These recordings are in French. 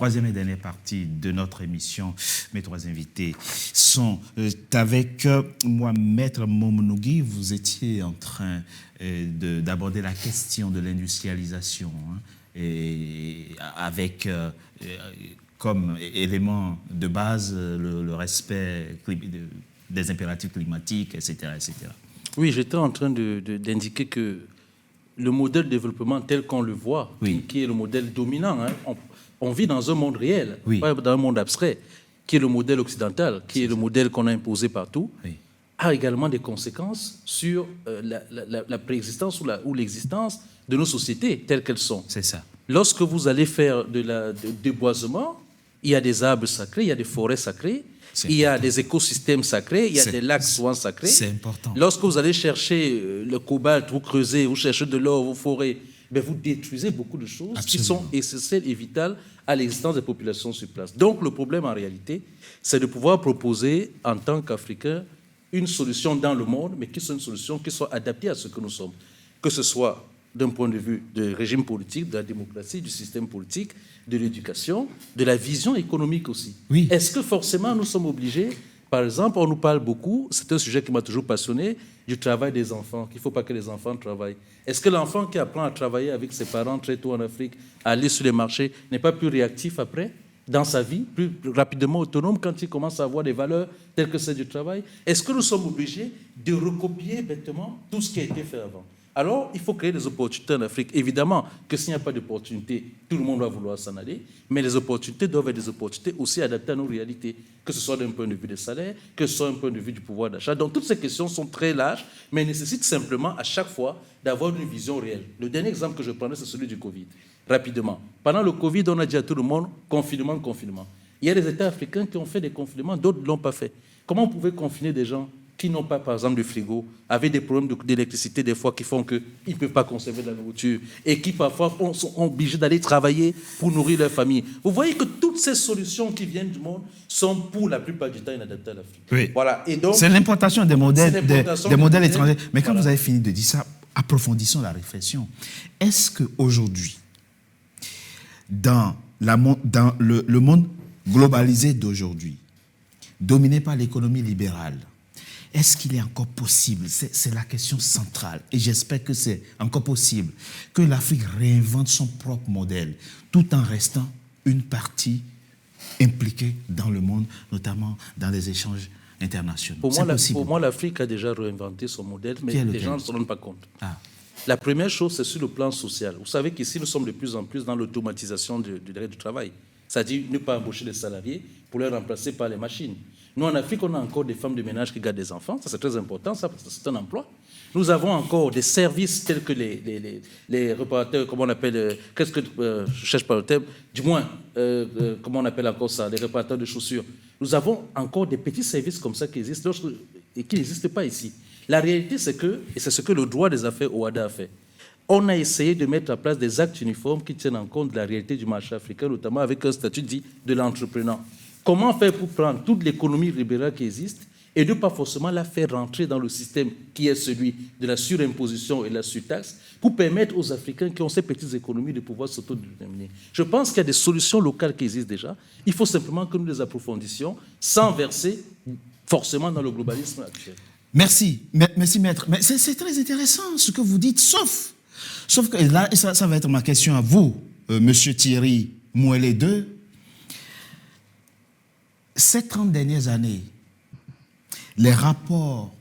troisième et dernière partie de notre émission. Mes trois invités sont avec moi, Maître Momonougui. Vous étiez en train d'aborder la question de l'industrialisation, et avec comme élément de base le respect des impératifs climatiques, etc., etc. Oui, j'étais en train d'indiquer que le modèle de développement tel qu'on le voit, qui est le modèle dominant, on vit dans un monde réel, pas dans un monde abstrait, qui est le modèle occidental, qui est le modèle qu'on a imposé partout, a également des conséquences sur la préexistence ou l'existence de nos sociétés telles qu'elles sont. C'est ça. Lorsque vous allez faire du déboisement, il y a des arbres sacrés, il y a des forêts sacrées, il y a des écosystèmes sacrés, il y a des lacs souvent sacrés. C'est important. Lorsque vous allez chercher le cobalt, vous creusez, vous cherchez de l'or, vous forez, vous détruisez beaucoup de choses qui sont essentielles et vitales à l'existence des populations sur place. Donc le problème en réalité, c'est de pouvoir proposer en tant qu'Africains une solution dans le monde, mais qui soit une solution qui soit adaptée à ce que nous sommes. Que ce soit d'un point de vue du régime politique, de la démocratie, du système politique, de l'éducation, de la vision économique aussi. Oui. Est-ce que forcément nous sommes obligés, par exemple, on nous parle beaucoup, c'est un sujet qui m'a toujours passionné, du travail des enfants, qu'il ne faut pas que les enfants travaillent. Est-ce que l'enfant qui apprend à travailler avec ses parents très tôt en Afrique, à aller sur les marchés, n'est pas plus réactif après, dans sa vie, plus rapidement autonome quand il commence à avoir des valeurs telles que celles du travail? Est-ce que nous sommes obligés de recopier bêtement tout ce qui a été fait avant? Alors, il faut créer des opportunités en Afrique. Évidemment que s'il n'y a pas d'opportunités, tout le monde va vouloir s'en aller, mais les opportunités doivent être des opportunités aussi adaptées à nos réalités, que ce soit d'un point de vue des salaires, que ce soit d'un point de vue du pouvoir d'achat. Donc, toutes ces questions sont très larges, mais nécessitent simplement à chaque fois d'avoir une vision réelle. Le dernier exemple que je prendrai, c'est celui du Covid. Rapidement. Pendant le Covid, on a dit à tout le monde, confinement, confinement. Il y a des États africains qui ont fait des confinements, d'autres ne l'ont pas fait. Comment on pouvait confiner des gens qui n'ont pas, par exemple, du frigo, avec des problèmes d'électricité des fois qui font qu'ils ne peuvent pas conserver de la nourriture et qui parfois sont obligés d'aller travailler pour nourrir leur famille? Vous voyez que toutes ces solutions qui viennent du monde sont pour la plupart du temps inadaptées à l'Afrique. Oui. Voilà. Et donc, c'est l'importation des modèles, des modèles étrangers. Mais quand voilà. vous avez fini de dire ça, approfondissons la réflexion. Est-ce qu'aujourd'hui, dans le monde globalisé d'aujourd'hui, dominé par l'économie libérale, est-ce qu'il est encore possible, c'est la question centrale, et j'espère que c'est encore possible, que l'Afrique réinvente son propre modèle, tout en restant une partie impliquée dans le monde, notamment dans les échanges internationaux? Pour moi, l'Afrique a déjà réinventé son modèle, mais les gens ne se rendent pas compte. La première chose, c'est sur le plan social. Vous savez qu'ici, nous sommes de plus en plus dans l'automatisation du travail. C'est-à-dire ne pas embaucher les salariés pour les remplacer par les machines. Nous, en Afrique, on a encore des femmes de ménage qui gardent des enfants. Ça, c'est très important, ça, parce que c'est un emploi. Nous avons encore des services tels que les réparateurs, comment on appelle, je ne cherche pas le terme, du moins, comment on appelle encore ça, les réparateurs de chaussures. Nous avons encore des petits services comme ça qui existent et qui n'existent pas ici. La réalité, c'est que, et c'est ce que le droit des affaires OHADA a fait, on a essayé de mettre en place des actes uniformes qui tiennent en compte de la réalité du marché africain, notamment avec un statut dit de l'entrepreneur. Comment faire pour prendre toute l'économie libérale qui existe et ne pas forcément la faire rentrer dans le système qui est celui de la surimposition et de la surtaxe pour permettre aux Africains qui ont ces petites économies de pouvoir s'autodéterminer? Je pense qu'il y a des solutions locales qui existent déjà. Il faut simplement que nous les approfondissions sans verser forcément dans le globalisme actuel. Merci, maître. Mais c'est très intéressant ce que vous dites, sauf que là, et ça va être ma question à vous, monsieur Thierry Mouelet II. Ces 30 dernières années, les rapports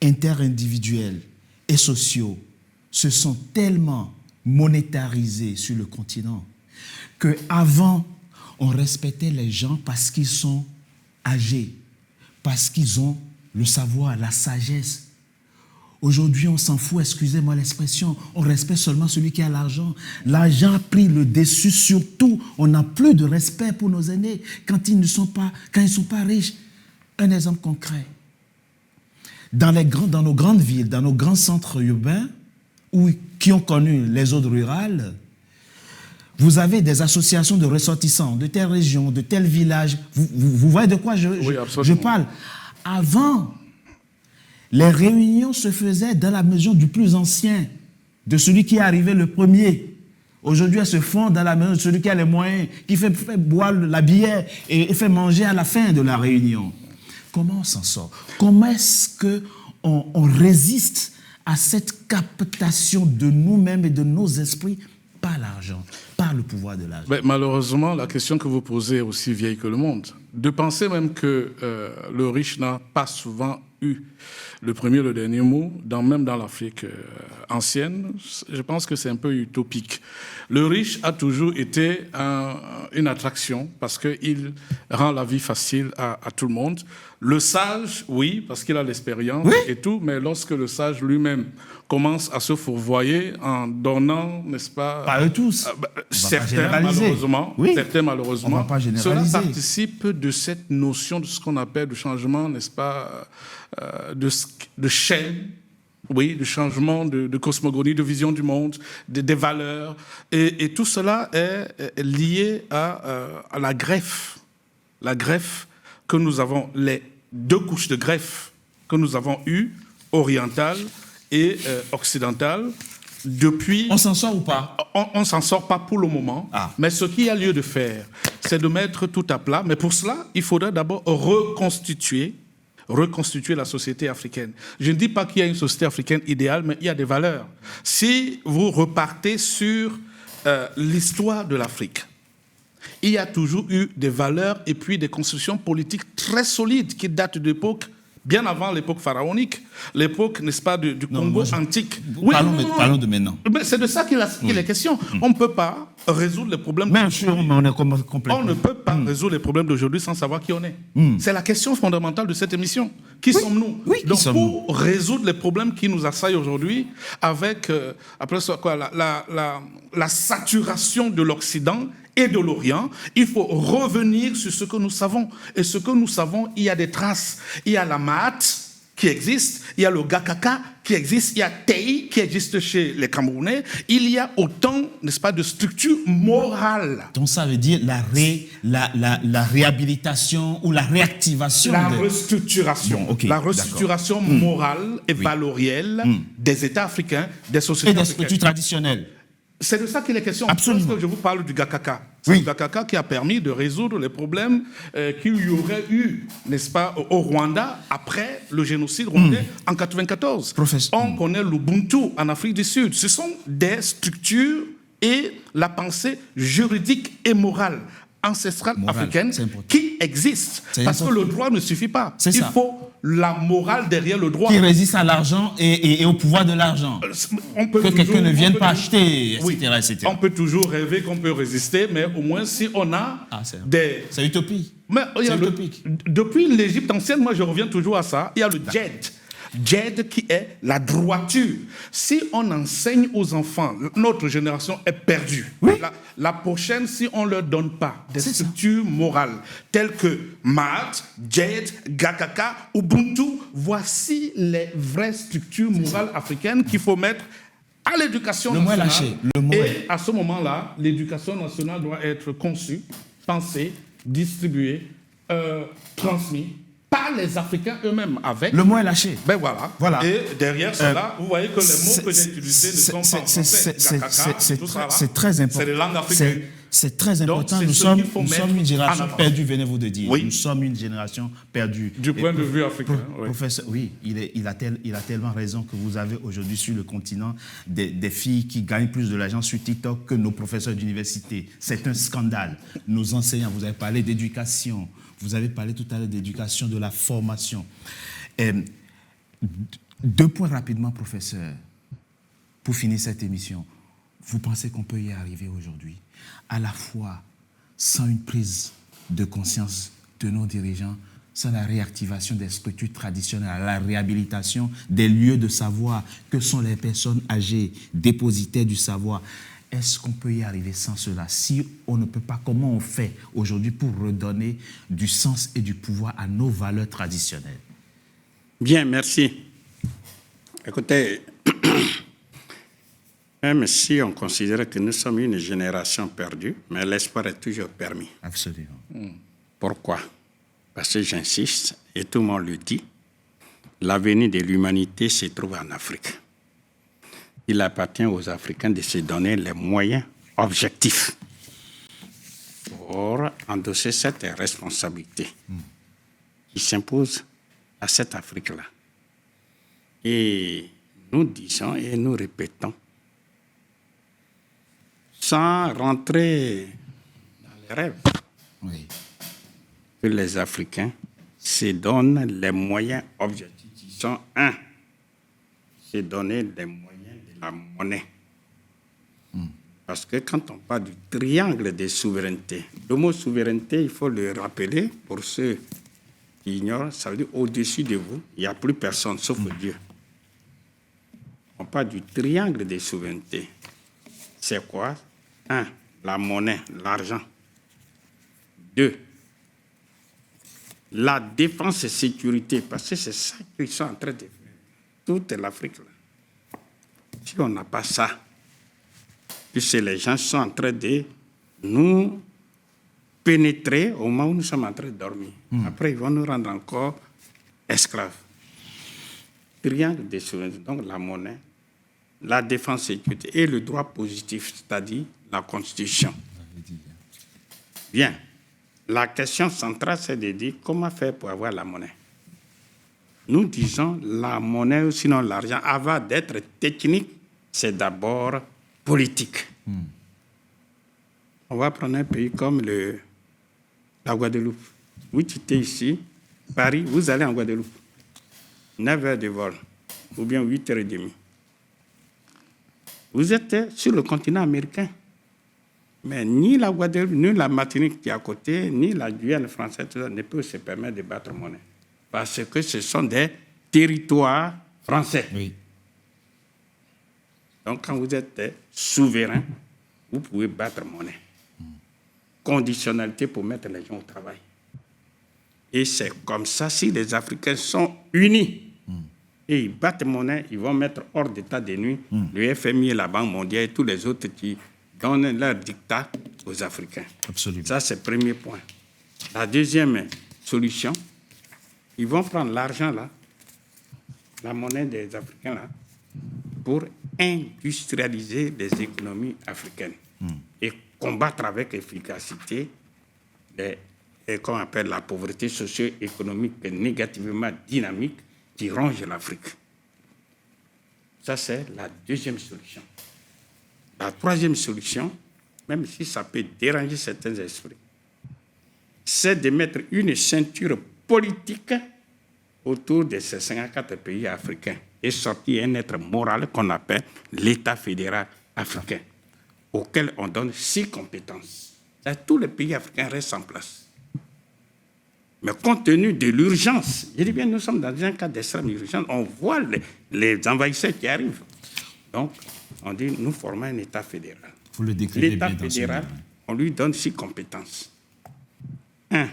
interindividuels et sociaux se sont tellement monétarisés sur le continent qu'avant, on respectait les gens parce qu'ils sont âgés, parce qu'ils ont le savoir, la sagesse. Aujourd'hui, on s'en fout, excusez-moi l'expression, on respecte seulement celui qui a l'argent. L'argent a pris le dessus sur tout. On n'a plus de respect pour nos aînés quand ils ne sont pas riches. Un exemple concret. Dans nos grandes villes, dans nos grands centres urbains, qui ont connu les zones rurales, vous avez des associations de ressortissants de telle région, de tel village. Vous voyez de quoi je parle? Avant, les réunions se faisaient dans la maison du plus ancien, de celui qui est arrivé le premier. Aujourd'hui, elles se font dans la maison de celui qui a les moyens, qui fait boire la bière et fait manger à la fin de la réunion. Comment on s'en sort? Comment est-ce qu'on résiste à cette captation de nous-mêmes et de nos esprits par l'argent, par le pouvoir de l'argent? Mais malheureusement, la question que vous posez est aussi vieille que le monde. De penser même que le riche n'a pas souvent eu le premier et le dernier mot, même dans l'Afrique ancienne, je pense que c'est un peu utopique. Le riche a toujours été une attraction parce qu'il rend la vie facile à tout le monde. Le sage, oui, parce qu'il a l'expérience et tout, mais lorsque le sage lui-même commence à se fourvoyer en donnant, n'est-ce pas... Pas eux tous. Certains, malheureusement, on va pas généraliser. Cela participe de cette notion de ce qu'on appelle le changement, n'est-ce pas, de chaîne, oui, de changement de cosmogonie, de vision du monde, des valeurs. Et tout cela est lié à la greffe. La greffe que nous avons, les 2 couches de greffe que nous avons eues, orientale et occidentale, depuis... On s'en sort ou pas? On ne s'en sort pas pour le moment, mais ce qu'il y a lieu de faire, c'est de mettre tout à plat. Mais pour cela, il faudrait d'abord reconstituer la société africaine. Je ne dis pas qu'il y a une société africaine idéale, mais il y a des valeurs. Si vous repartez sur l'histoire de l'Afrique, il y a toujours eu des valeurs et puis des constructions politiques très solides qui datent d'époque bien avant l'époque pharaonique, l'époque, n'est-ce pas, du Congo antique. Oui, parlons de maintenant. Mais c'est de ça qu'il est question. On ne peut pas résoudre les problèmes d'aujourd'hui. Mais on est complètement... On ne peut pas résoudre les problèmes d'aujourd'hui sans savoir qui on est. C'est la question fondamentale de cette émission. Qui sommes-nous? Donc, pour résoudre les problèmes qui nous assaillent aujourd'hui, avec après ça, quoi, la saturation de l'Occident et de l'Orient, il faut revenir sur ce que nous savons. Et ce que nous savons, il y a des traces. Il y a la Maat qui existe, il y a le Gakaka qui existe, il y a Tei qui existe chez les Camerounais. Il y a autant, n'est-ce pas, de structures morales. Donc ça veut dire la réhabilitation ou la réactivation. La restructuration. Bon, okay, la restructuration morale et valorielle des États africains, des sociétés africaines. Et des structures traditionnelles. C'est de ça qu'il est question. Absolument. Parce que je vous parle du Gakaka. C'est le Gakaka qui a permis de résoudre les problèmes qu'il y aurait eu, n'est-ce pas, au Rwanda après le génocide rwandais en 1994. On connaît l'Ubuntu en Afrique du Sud. Ce sont des structures et la pensée juridique et morale ancestrale africaine qui existe. Parce que le droit ne suffit pas. Il faut la morale derrière le droit. Qui résiste à l'argent et au pouvoir de l'argent. Que quelqu'un ne vienne pas acheter, etc. On peut toujours rêver qu'on peut résister, mais au moins si on a des... C'est utopie. Mais, utopique. Depuis l'Égypte ancienne, moi je reviens toujours à ça, il y a le djed. Djed qui est la droiture. Si on enseigne aux enfants, notre génération est perdue. La prochaine, si on ne leur donne pas des structures morales telles que Maat, Djed, Gakaka, Ubuntu, voici les vraies structures morales africaines qu'il faut mettre à l'éducation nationale. Et à ce moment-là, l'éducation nationale doit être conçue, pensée, distribuée, transmise par les Africains eux-mêmes avec... Le mot est lâché. Ben voilà. Et derrière cela, vous voyez que les mots que j'ai utilisés ne sont pas français. C'est très important. C'est les langues africaines. C'est très important. Nous sommes une génération perdue, venez-vous de dire. Nous sommes une génération perdue. Du point de vue africain. Professeur, il a tellement raison que vous avez aujourd'hui sur le continent des filles qui gagnent plus de l'argent sur TikTok que nos professeurs d'université. C'est un scandale. Nos enseignants, vous avez parlé d'éducation. Vous avez parlé tout à l'heure d'éducation, de la formation. 2 points rapidement, professeur, pour finir cette émission. Vous pensez qu'on peut y arriver aujourd'hui, à la fois sans une prise de conscience de nos dirigeants, sans la réactivation des structures traditionnelles, la réhabilitation des lieux de savoir que sont les personnes âgées, dépositaires du savoir. Est-ce qu'on peut y arriver sans cela? Si on ne peut pas, comment on fait aujourd'hui pour redonner du sens et du pouvoir à nos valeurs traditionnelles? Bien, merci. Écoutez, même si on considère que nous sommes une génération perdue, mais l'espoir est toujours permis. Absolument. Pourquoi? Parce que j'insiste, et tout le monde le dit, l'avenir de l'humanité se trouve en Afrique. Il appartient aux Africains de se donner les moyens objectifs pour endosser cette responsabilité qui s'impose à cette Afrique-là. Et nous disons et nous répétons, sans rentrer dans les rêves, Oui. que les Africains se donnent les moyens objectifs qui sont se donner les moyens de la monnaie. Parce que quand on parle du triangle des souverainetés, le mot souveraineté, il faut le rappeler pour ceux qui ignorent, ça veut dire au-dessus de vous, il n'y a plus personne sauf Dieu. On parle du triangle des souverainetés. C'est quoi? 1, la monnaie, l'argent. 2, la défense et sécurité, parce que c'est ça qu'ils sont en train de faire. Toute l'Afrique, là. Si on n'a pas ça, puisque les gens sont en train de nous pénétrer au moment où nous sommes en train de dormir. Après, ils vont nous rendre encore esclaves. Triangle des souverainetés, donc la monnaie, la défense et sécurité et le droit positif, c'est-à-dire la Constitution. Bien. La question centrale, c'est de dire comment faire pour avoir la monnaie. Nous disons la monnaie, ou sinon l'argent, avant d'être technique, c'est d'abord politique. On va prendre un pays comme la Guadeloupe. Vous quittez ici, Paris, vous allez en Guadeloupe. 9 heures de vol, ou bien 8h30. Vous êtes sur le continent américain. Mais ni la Guadeloupe, ni la Martinique qui est à côté, ni la Guyane française, tout ça, ne peut se permettre de battre monnaie. Parce que ce sont des territoires français. Oui. Donc, quand vous êtes souverain, vous pouvez battre monnaie. Conditionnalité pour mettre les gens au travail. Et c'est comme ça, si les Africains sont unis et ils battent monnaie, ils vont mettre hors d'état de nuit le FMI et la Banque mondiale et tous les autres qui donnent leur dictat aux Africains. Absolument. Ça, c'est le premier point. La deuxième solution, ils vont prendre l'argent là, la monnaie des Africains là, pour industrialiser les économies africaines et combattre avec efficacité qu'on appelle la pauvreté socio-économique négativement dynamique qui ronge l'Afrique. Ça, c'est la deuxième solution. La troisième solution, même si ça peut déranger certains esprits, c'est de mettre une ceinture politique autour de ces 54 pays africains et sortir un être moral qu'on appelle l'État fédéral africain, auquel on donne 6 compétences. Tous les pays africains restent en place. Mais compte tenu de l'urgence, je dis bien, nous sommes dans un cas d'extrême urgence, on voit les envahisseurs qui arrivent. Donc, on dit, nous formons un État fédéral. Vous le décrivez L'État bien dans ce fédéral, livre. on lui donne 6 compétences. 1,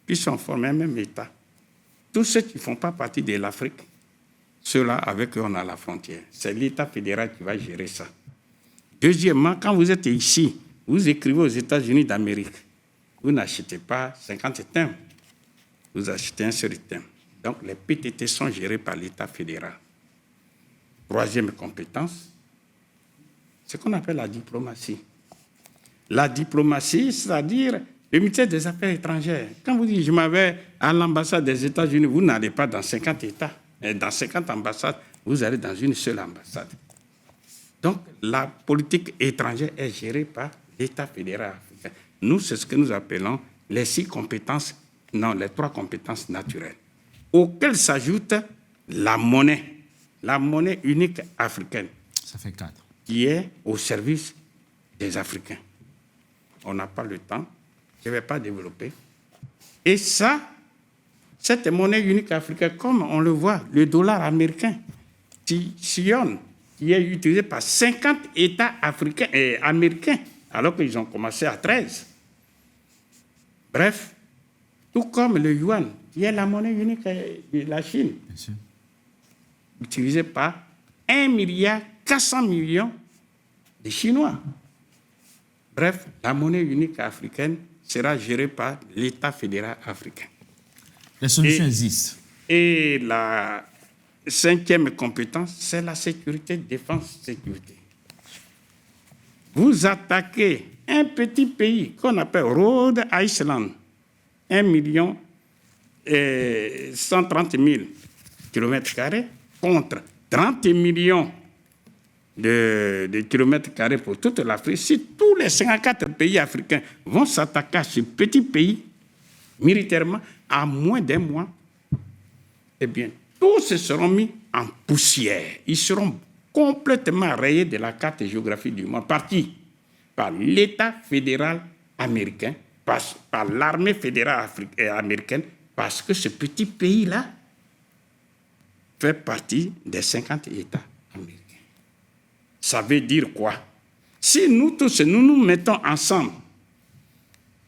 puisqu'on forme un même État. Tous ceux qui ne font pas partie de l'Afrique, ceux-là, avec eux, on a la frontière. C'est l'État fédéral qui va gérer ça. Deuxièmement, quand vous êtes ici, vous écrivez aux États-Unis d'Amérique. Vous n'achetez pas 50 thèmes. Vous achetez un seul thème. Donc, les PTT sont gérés par l'État fédéral. Troisième compétence, c'est ce qu'on appelle la diplomatie. La diplomatie, c'est-à-dire le ministère des Affaires étrangères. Quand vous dites, je m'en vais à l'ambassade des États-Unis, vous n'allez pas dans 50 États. Et dans 50 ambassades, vous allez dans une seule ambassade. Donc, la politique étrangère est gérée par l'État fédéral africain. Nous, c'est ce que nous appelons les 3 compétences naturelles, auxquelles s'ajoute la monnaie unique africaine. Ça fait 4. Qui est au service des Africains. On n'a pas le temps, je ne vais pas développer. Et ça, cette monnaie unique africaine, comme on le voit, le dollar américain, qui sillonne, qui est utilisé par 50 États africains et américains, alors qu'ils ont commencé à 13. Bref, tout comme le yuan, qui est la monnaie unique de la Chine, utilisée par 1,4 milliard de Chinois. Bref, la monnaie unique africaine sera gérée par l'État fédéral africain. Les solutions existent. Et la 5e compétence, c'est la sécurité, défense, sécurité. vous attaquez un petit pays qu'on appelle Rhode Island, 1,130,000 km² contre 30 millions de kilomètres carrés pour toute l'Afrique. Si tous les 54 pays africains vont s'attaquer à ce petit pays, militairement, à moins d'un mois, eh bien, tous se seront mis en poussière. Ils seront complètement rayés de la carte géographique du monde. Par qui? Par l'État fédéral américain, par l'armée fédérale américaine, parce que ce petit pays-là fait partie des 50 États américains. Ça veut dire quoi? Si nous tous, nous mettons ensemble,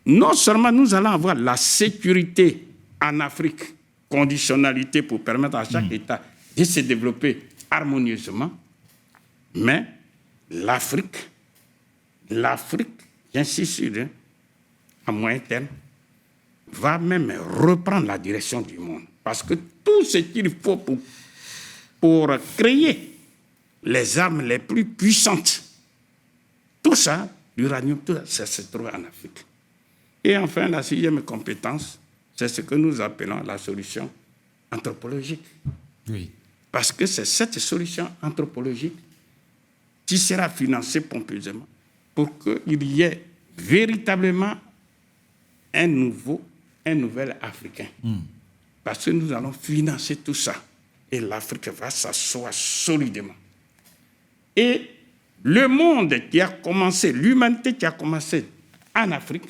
non seulement nous allons avoir la sécurité en Afrique, conditionnalité pour permettre à chaque État de se développer harmonieusement, mais l'Afrique, j'insiste sur, à moyen terme, va même reprendre la direction du monde. Parce que tout ce qu'il faut pour créer les armes les plus puissantes, tout ça, l'uranium, tout ça se trouve en Afrique. Et enfin, la 6e compétence, c'est ce que nous appelons la solution anthropologique. Oui. Parce que c'est cette solution anthropologique qui sera financée pompeusement pour qu'il y ait véritablement un nouvel Africain. Parce que nous allons financer tout ça. Et l'Afrique va s'asseoir solidement. Et le monde qui a commencé, l'humanité qui a commencé en Afrique,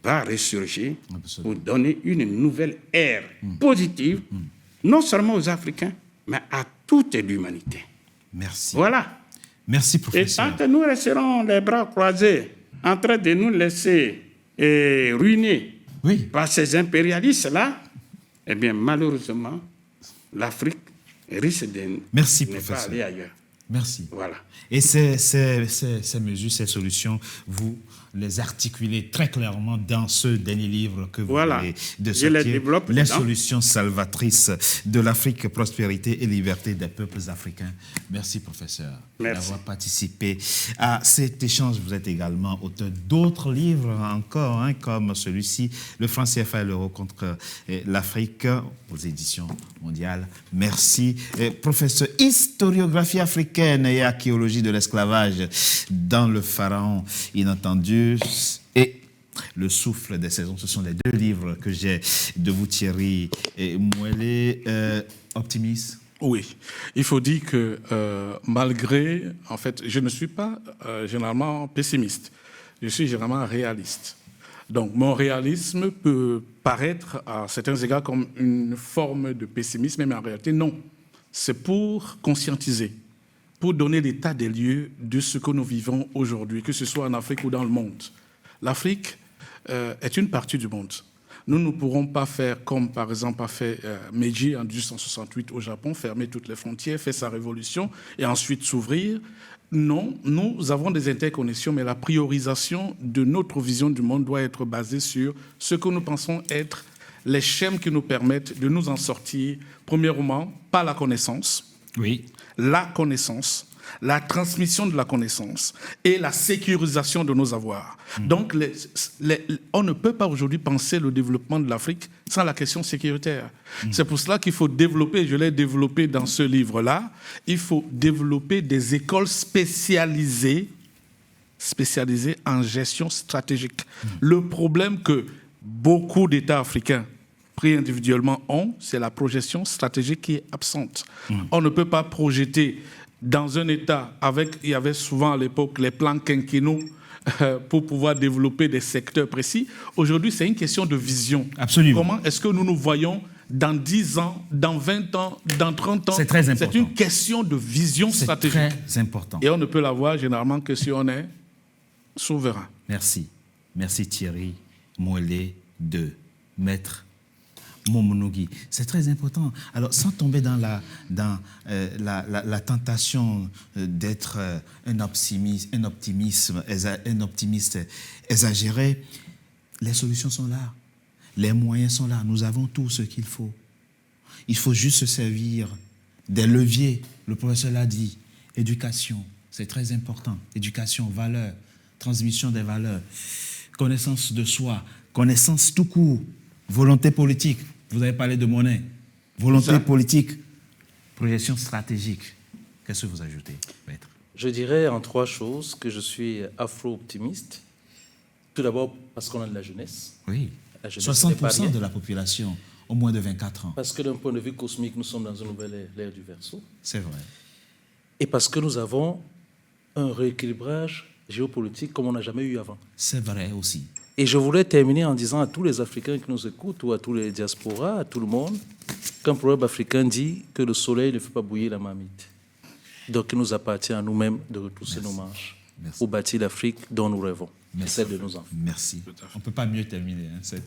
va ressurgir pour donner une nouvelle ère positive, non seulement aux Africains, mais à toute l'humanité. Merci. Voilà. Merci, Et professeur. tant que nous resterons les bras croisés, en train de nous laisser ruiner par ces impérialistes-là, eh bien, malheureusement, l'Afrique risque de Merci, ne pas professeur. aller ailleurs. Merci. Voilà. Et ces mesures, ces solutions, vous les articulez très clairement dans ce dernier livre que vous venez de Je les sortir, développe Les dedans. solutions salvatrices de l'Afrique, prospérité et liberté des peuples africains. Merci, professeur, Merci. d'avoir participé à cet échange. Vous êtes également auteur d'autres livres encore, comme celui-ci, Le franc CFA et l'euro contre l'Afrique, aux éditions mondiales. Merci. Professeur, historiographie africaine et archéologie de l'esclavage dans le pharaon inattendu et Le souffle des saisons. Ce sont les deux livres que j'ai de vous, Thierry Mouelé. Optimiste? Oui, il faut dire que malgré, en fait, je ne suis pas généralement pessimiste, je suis généralement réaliste. Donc mon réalisme peut paraître à certains égards comme une forme de pessimisme, mais en réalité non. C'est pour conscientiser, pour donner l'état des lieux de ce que nous vivons aujourd'hui, que ce soit en Afrique ou dans le monde. L'Afrique est une partie du monde. Nous ne pourrons pas faire comme, par exemple, a fait Meiji en 1868 au Japon, fermer toutes les frontières, faire sa révolution et ensuite s'ouvrir. Non, nous avons des interconnexions, mais la priorisation de notre vision du monde doit être basée sur ce que nous pensons être les schèmes qui nous permettent de nous en sortir, premièrement, par la connaissance. Oui. La connaissance, la transmission de la connaissance et la sécurisation de nos avoirs. Donc, on ne peut pas aujourd'hui penser le développement de l'Afrique sans la question sécuritaire. C'est pour cela qu'il faut développer, je l'ai développé dans ce livre-là, il faut développer des écoles spécialisées en gestion stratégique. Le problème que beaucoup d'États africains pris individuellement ont, c'est la projection stratégique qui est absente. On ne peut pas projeter dans un État il y avait souvent à l'époque les plans quinquennaux pour pouvoir développer des secteurs précis. Aujourd'hui, c'est une question de vision. Absolument. Comment est-ce que nous nous voyons dans 10 ans, dans 20 ans, dans 30 ans? C'est très important. C'est une question de vision stratégique. C'est très important. Et on ne peut l'avoir généralement que si on est souverain. Merci. Merci Thierry Mouelé de Maître Momonogi. C'est très important. Alors, sans tomber dans la tentation d'être un optimiste exagéré, les solutions sont là. Les moyens sont là. Nous avons tout ce qu'il faut. Il faut juste se servir des leviers. Le professeur l'a dit. Éducation, c'est très important. Éducation, valeurs, transmission des valeurs, connaissance de soi, connaissance tout court, volonté politique. Vous avez parlé de monnaie. Volonté politique, projection stratégique. Qu'est-ce que vous ajoutez, maître? Je dirais en 3 choses que je suis afro-optimiste. Tout d'abord parce qu'on a de la jeunesse. Oui, La jeunesse n'est pas 60% rien. de la population au moins de 24 ans. Parce que d'un point de vue cosmique, nous sommes dans une nouvelle ère du Verseau. C'est vrai. Et parce que nous avons un rééquilibrage géopolitique comme on n'a jamais eu avant. C'est vrai aussi. Et je voulais terminer en disant à tous les Africains qui nous écoutent ou à tous les diasporas, à tout le monde, qu'un proverbe africain dit que le soleil ne fait pas bouillir la marmite. Donc il nous appartient à nous-mêmes de retrousser nos manches Merci. pour bâtir l'Afrique dont nous rêvons, celle de nos enfants. Merci. On ne peut pas mieux terminer cette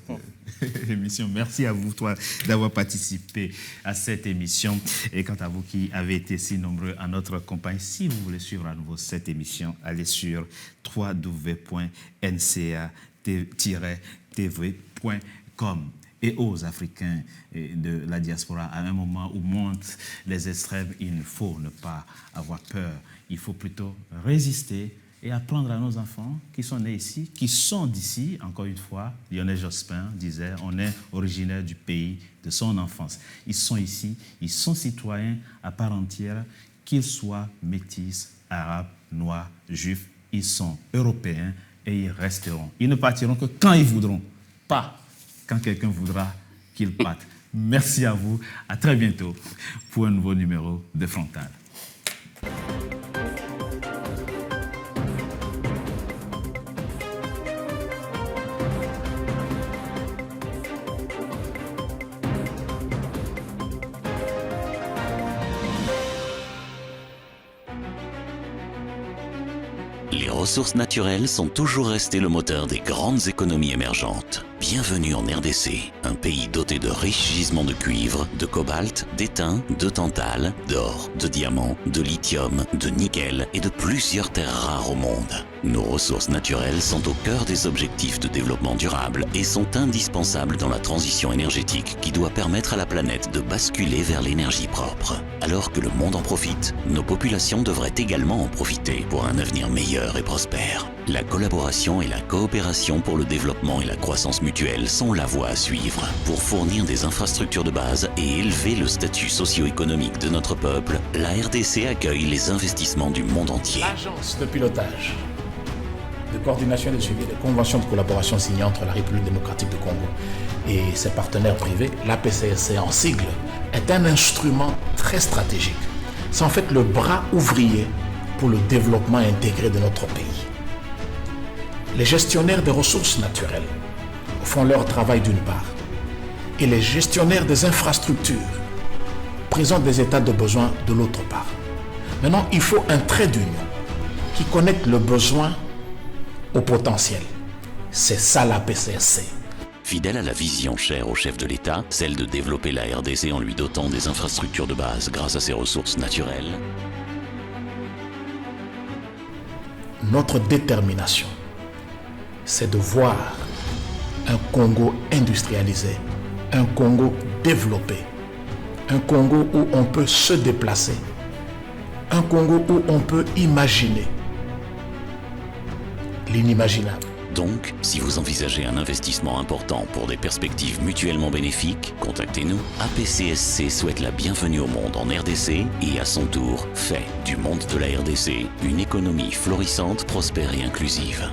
émission. Merci à vous trois d'avoir participé à cette émission. Et quant à vous qui avez été si nombreux à notre campagne, si vous voulez suivre à nouveau cette émission, allez sur www.nca-tv.com. Et aux Africains de la diaspora, à un moment où montent les extrêmes, il ne faut ne pas avoir peur. Il faut plutôt résister et apprendre à nos enfants qui sont nés ici, qui sont d'ici. Encore une fois, Lionel Jospin disait, on est originaire du pays de son enfance. Ils sont ici, ils sont citoyens à part entière, qu'ils soient métis, arabes, noirs, juifs, ils sont européens et ils resteront. Ils ne partiront que quand ils voudront, pas quand quelqu'un voudra qu'ils partent. Merci à vous. À très bientôt pour un nouveau numéro de Frontal. Les ressources naturelles sont toujours restées le moteur des grandes économies émergentes. Bienvenue en RDC, un pays doté de riches gisements de cuivre, de cobalt, d'étain, de tantale, d'or, de diamants, de lithium, de nickel et de plusieurs terres rares au monde. Nos ressources naturelles sont au cœur des objectifs de développement durable et sont indispensables dans la transition énergétique qui doit permettre à la planète de basculer vers l'énergie propre. Alors que le monde en profite, nos populations devraient également en profiter pour un avenir meilleur et prospère. La collaboration et la coopération pour le développement et la croissance mutuelle sont la voie à suivre pour fournir des infrastructures de base et élever le statut socio-économique de notre peuple. La RDC accueille les investissements du monde entier. L'agence de pilotage, de coordination et de suivi des conventions de collaboration signées entre la République démocratique du Congo et ses partenaires privés, l'APCSC en sigle, est un instrument très stratégique. C'est en fait le bras ouvrier pour le développement intégré de notre pays. Les gestionnaires des ressources naturelles font leur travail d'une part, et les gestionnaires des infrastructures présentent des états de besoin de l'autre part. Maintenant, il faut un trait d'union qui connecte le besoin au potentiel. C'est ça la PCSC. Fidèle à la vision chère au chef de l'État, celle de développer la RDC en lui dotant des infrastructures de base grâce à ses ressources naturelles, notre détermination, c'est de voir un Congo industrialisé, un Congo développé, un Congo où on peut se déplacer, un Congo où on peut imaginer l'inimaginable. Donc, si vous envisagez un investissement important pour des perspectives mutuellement bénéfiques, contactez-nous. APCSC souhaite la bienvenue au monde en RDC et à son tour fait du monde de la RDC une économie florissante, prospère et inclusive.